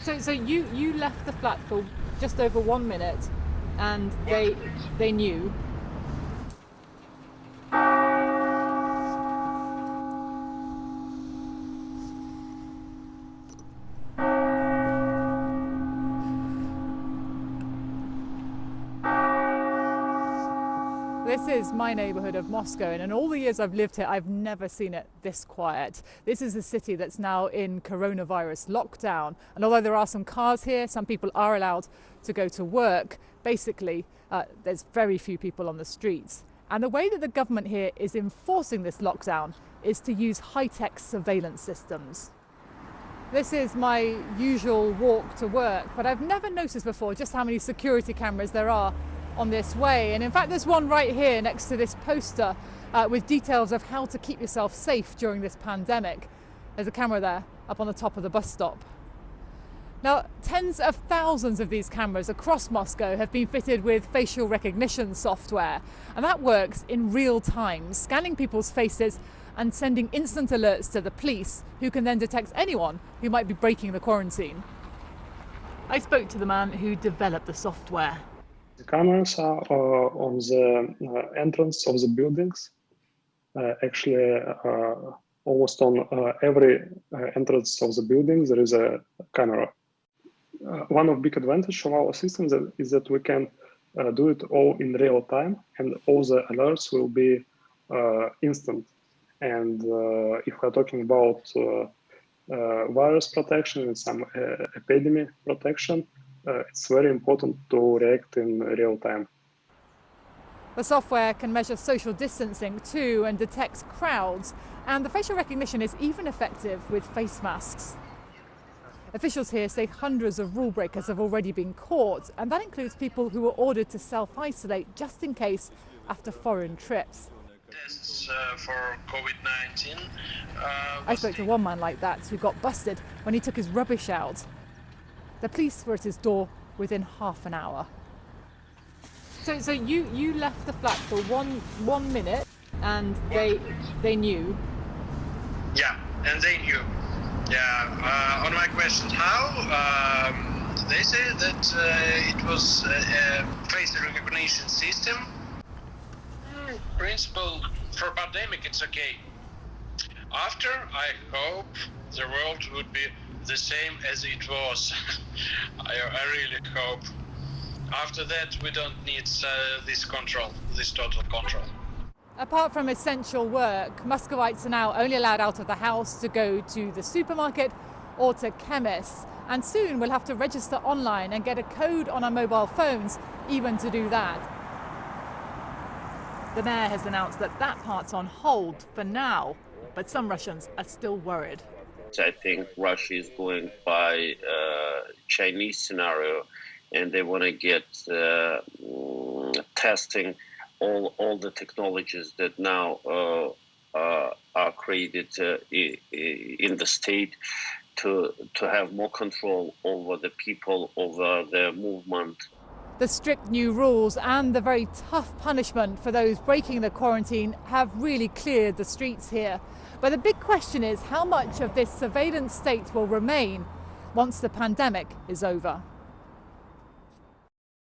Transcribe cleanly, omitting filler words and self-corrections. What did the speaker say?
So you left the flat for just over 1 minute, and they knew. This is my neighbourhood of Moscow, and in all the years I've lived here, I've never seen it this quiet. This is a city that's now in coronavirus lockdown, and although there are some cars here, some people are allowed to go to work. Basically, there's very few people on the streets. And the way that the government here is enforcing this lockdown is to use high-tech surveillance systems. This is my usual walk to work, but I've never noticed before just how many security cameras there are on this way. And in fact, there's one right here next to this poster with details of how to keep yourself safe during this pandemic. There's a camera there up on the top of the bus stop. Now, tens of thousands of these cameras across Moscow have been fitted with facial recognition software, and that works in real time, scanning people's faces and sending instant alerts to the police, who can then detect anyone who might be breaking the quarantine. I spoke to the man who developed the software. The cameras are on the entrance of the buildings. Actually, almost on every entrance of the building, there is a camera. One of the big advantages of our system is that we can do it all in real time, and all the alerts will be instant. And if we're talking about virus protection and some epidemic protection, it's very important to react in real time. The software can measure social distancing too and detect crowds, and the facial recognition is even effective with face masks. Officials here say hundreds of rule breakers have already been caught, and that includes people who were ordered to self-isolate just in case after foreign trips. Tests for COVID-19. I spoke to one man like that who got busted when he took his rubbish out. The police were at his door within half an hour. So you left the flat for one minute, and they knew. Yeah, and they knew. Yeah. On my question, how? They say that it was a face recognition system. Principle for pandemic, it's okay. After, I hope the world would be the same as it was. I really hope. After that, we don't need this total control. Apart from essential work, Muscovites are now only allowed out of the house to go to the supermarket or to chemists. And soon we'll have to register online and get a code on our mobile phones even to do that. The mayor has announced that part's on hold for now, but some Russians are still worried. I think Russia is going by Chinese scenario, and they want to get testing all the technologies that now are created in the state to have more control over the people, over their movement. The strict new rules and the very tough punishment for those breaking the quarantine have really cleared the streets here. But the big question is how much of this surveillance state will remain once the pandemic is over.